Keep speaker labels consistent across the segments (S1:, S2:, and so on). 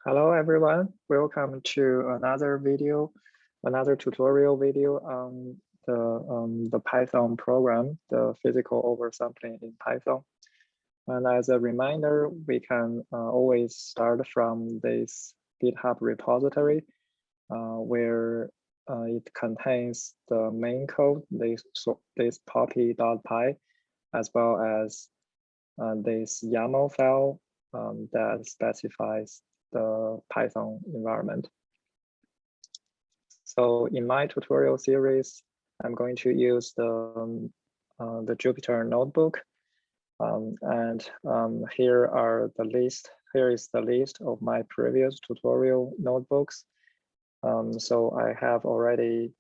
S1: Hello everyone, welcome to another tutorial video on the Python program, the physical oversampling in Python. And as a reminder, we can always start from this GitHub repository where it contains the main code, this poppy.py, as well as this YAML file that specifies the Python environment. So in my tutorial series, I'm going to use the Jupyter notebook. Here is the list of my previous tutorial notebooks. So I have already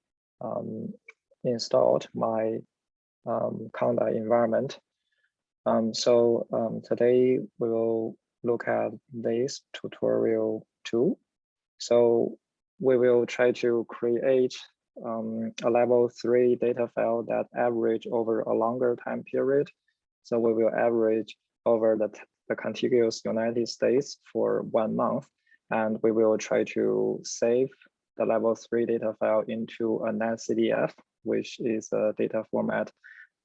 S1: installed my Conda environment. Today we will look at this tutorial 2. So we will try to create a level 3 data file that average over a longer time period. So we will average over the contiguous United States for 1 month, and we will try to save the level 3 data file into a NetCDF, which is a data format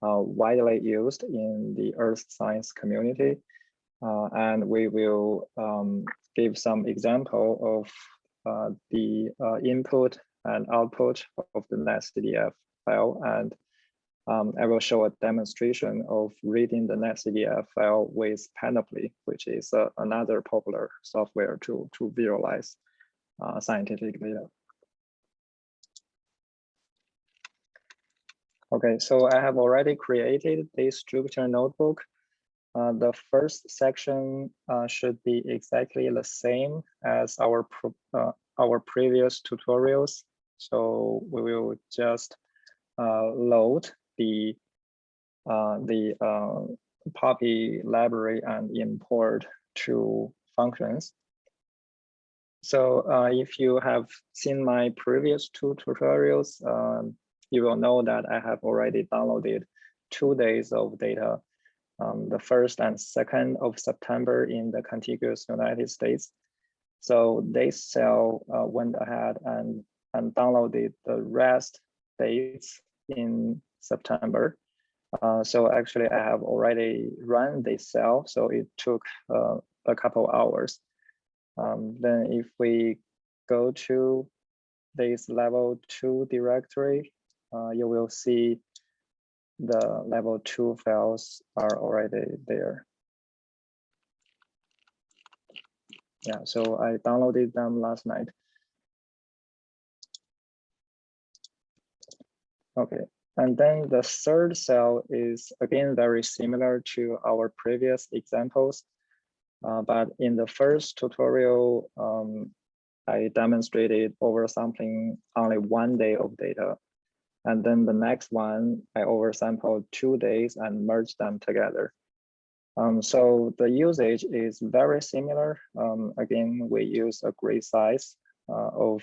S1: widely used in the earth science community. And we will give some example of the input and output of the NetCDF file. And I will show a demonstration of reading the NetCDF file with Panoply, which is another popular software to visualize scientific data. Okay, so I have already created this Jupyter notebook. The first section should be exactly the same as our previous tutorials. So we will just load the Poppy library and import 2 functions. So if you have seen my previous 2 tutorials, you will know that I have already downloaded 2 days of data, the 1st and 2nd of September in the contiguous United States. So this cell went ahead and downloaded the rest dates in September. So actually I have already run this cell, so it took a couple hours. Then if we go to this level 2 directory, you will see the level 2 files are already there. Yeah, so I downloaded them last night. Okay, and then the 3rd cell is again very similar to our previous examples. But in the first tutorial, I demonstrated oversampling only 1 day of data. And then the next one, I oversampled 2 days and merged them together. So the usage is very similar. Again, we use a grid size of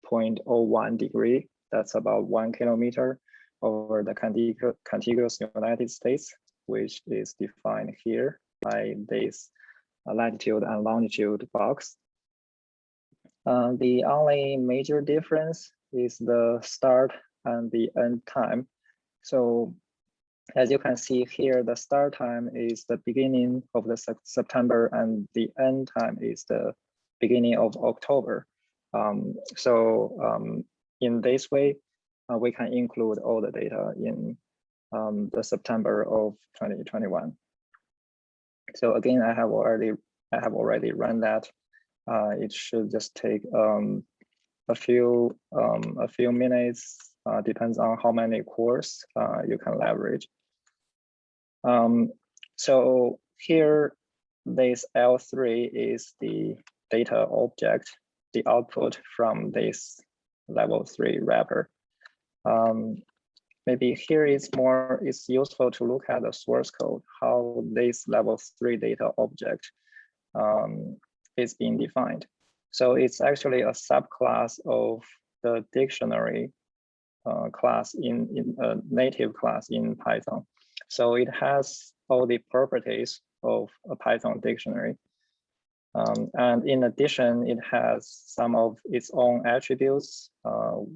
S1: 0.01 degree. That's about 1 kilometer over the contiguous United States, which is defined here by this latitude and longitude box. The only major difference is the start and the end time. So as you can see here, the start time is the beginning of the September and the end time is the beginning of October. In this way, we can include all the data in the September of 2021. So again, I have already run that. It should just take a few minutes. Depends on how many cores you can leverage. So here, this L3 is the data object, the output from this level 3 wrapper. Maybe here it's useful to look at the source code, how this level 3 data object is being defined. So it's actually a subclass of the dictionary class in a native class in Python. So it has all the properties of a Python dictionary. And in addition, it has some of its own attributes,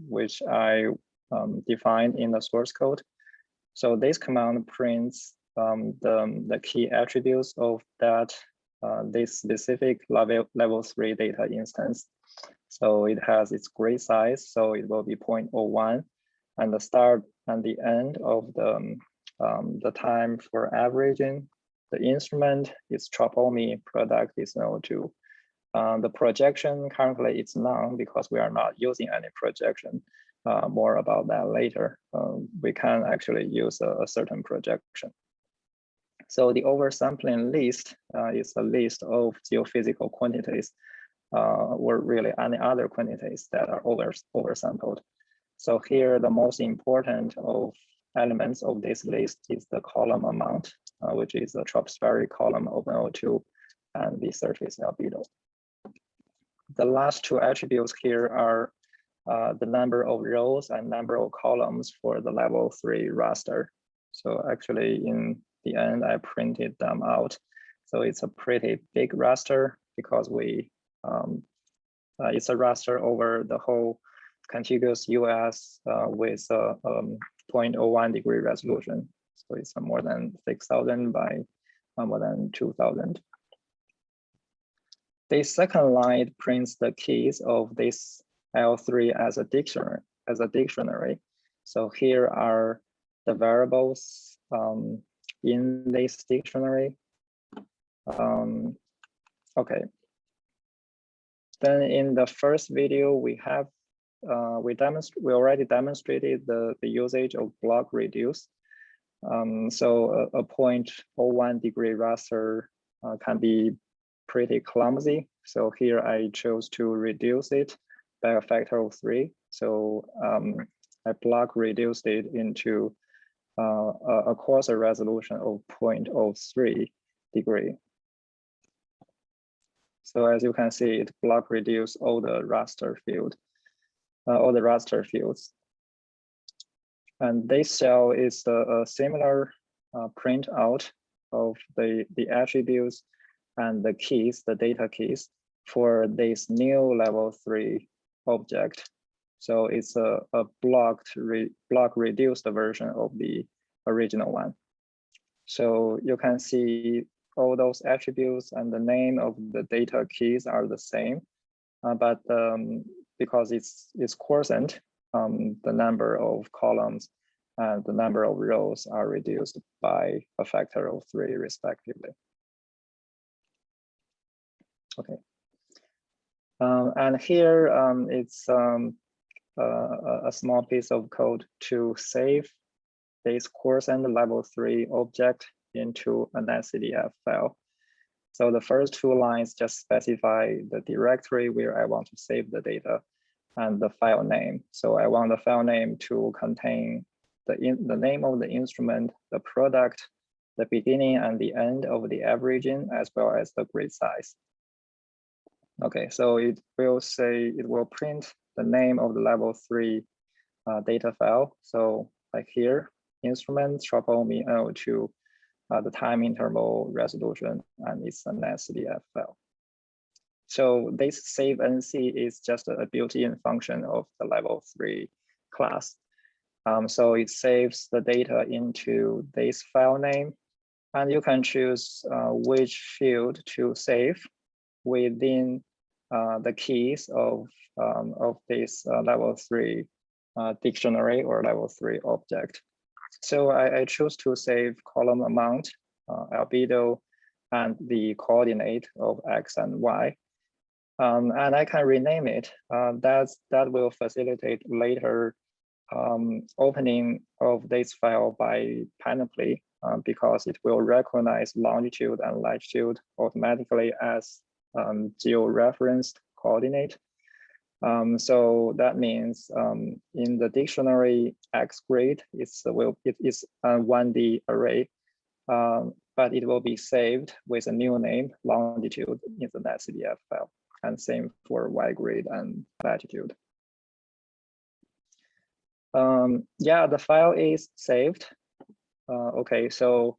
S1: which I defined in the source code. So this command prints the key attributes of that this specific level 3 data instance. So it has its grid size, so it will be 0.01, and the start and the end of the time for averaging the instrument is Panoply, product is 0.02. The projection currently it's none because we are not using any projection. More about that later. We can actually use a certain projection. So the oversampling list is a list of geophysical quantities or really any other quantities that are oversampled. So here, the most important of elements of this list is the column amount, which is the tropospheric column of 0.02 and the surface albedo. The last two attributes here are the number of rows and number of columns for the level 3 raster. So actually in the end, I printed them out. So it's a pretty big raster because it's a raster over the whole contiguous US with a 0.01 degree resolution. So it's more than 6,000 by more than 2,000. The second line prints the keys of this L3 as a dictionary. So here are the variables in this dictionary. Okay. Then in the first video, we already demonstrated the usage of block reduce. So a 0.01 degree raster can be pretty clumsy. So here I chose to reduce it by a factor of 3. So I block reduced it into a coarser resolution of 0.03 degree. So as you can see, it block reduce all the raster fields. And this cell is a similar printout of the attributes and the keys, the data keys for this new level 3 object. So it's a block reduced version of the original one. So you can see all those attributes and the name of the data keys are the same, but because it's coarsened, the number of columns and the number of rows are reduced by a factor of 3 respectively. Okay. And here it's a small piece of code to save this coarsened level 3 object into a NetCDF file. So the first two lines just specify the directory where I want to save the data and the file name. So I want the file name to contain the name of the instrument, the product, the beginning and the end of the averaging, as well as the grid size. Okay, so it will print the name of the level 3 data file. So like here, instrument, Panoply to the time interval resolution, and it's a NetCDF file. So this save NC is just a built-in function of the level 3 class. So it saves the data into this file name, and you can choose which field to save within the keys of this level 3 dictionary or level 3 object. So I choose to save column amount, albedo, and the coordinate of X and Y. And I can rename it. That will facilitate later opening of this file by Panoply because it will recognize longitude and latitude automatically as geo-referenced coordinate. So that means in the dictionary X grid, it is a 1D array, but it will be saved with a new name, longitude, in the NetCDF file, and same for Y grid and latitude. Yeah, the file is saved. Okay, so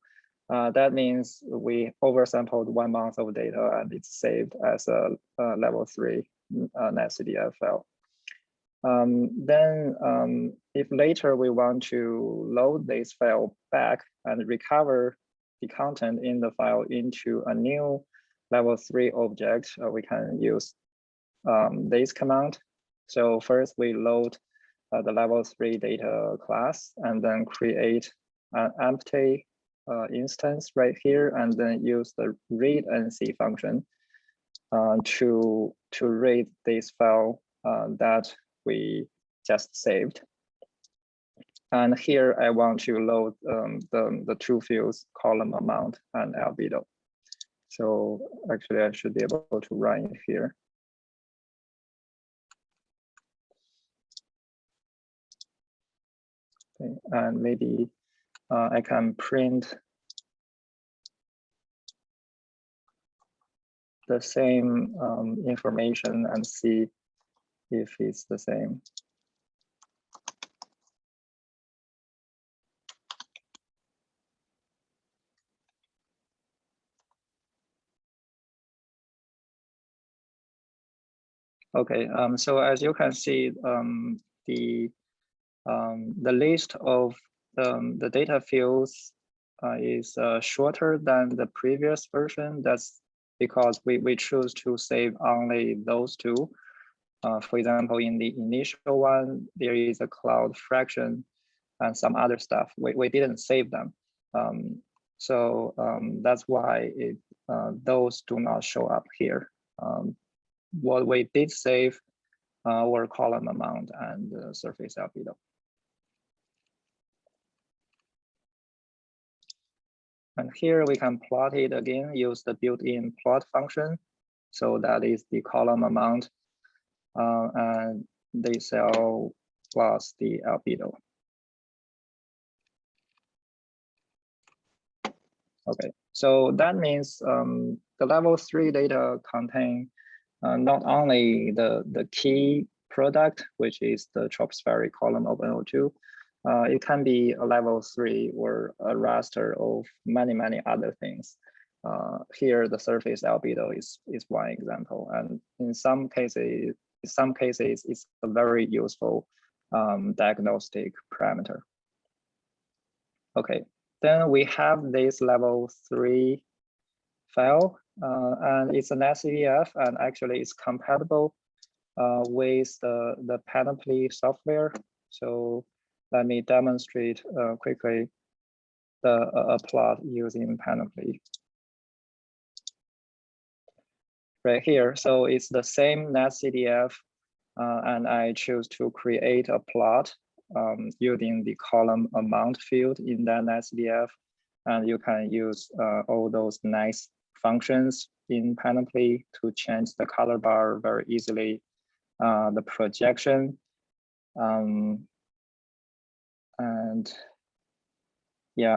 S1: that means we oversampled 1 month of data and it's saved as a level 3 NetCDF file. Then if later we want to load this file back and recover the content in the file into a new level 3 object, we can use this command. So first we load the level 3 data class and then create an empty instance right here, and then use the read and see function to read this file that we just saved. And here I want to load the two fields, column amount and albedo. So actually I should be able to run it here. Okay, and maybe I can print the same information and see if it's the same. Okay, so as you can see, the list of the data fields is shorter than the previous version. That's because we choose to save only those two. For example, in the initial one, there is a cloud fraction and some other stuff. We didn't save them. So that's why those do not show up here. What we did save were column amount and surface albedo. And here we can plot it again, use the built-in plot function. So that is the column amount and the cell plus the albedo. Okay, so that means the level 3 data contain not only the key product, which is the tropospheric column of NO2, it can be a level 3 or a raster of many other things. Here, the surface albedo is one example, and in some cases, it's a very useful diagnostic parameter. Okay, then we have this level 3 file, and it's an NetCDF, and actually it's compatible with the Panoply software. So let me demonstrate quickly a plot using Panoply. Right here, so it's the same NetCDF, and I choose to create a plot using the column amount field in that NetCDF, and you can use all those nice functions in Panoply to change the color bar very easily, the projection, and yeah,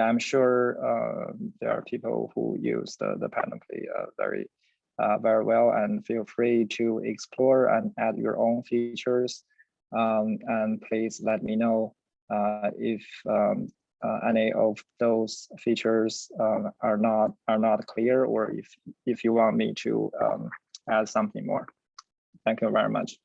S1: I'm sure there are people who use the Panoply very well, and feel free to explore and add your own features. And please let me know if any of those features are not clear, or if you want me to add something more. Thank you very much.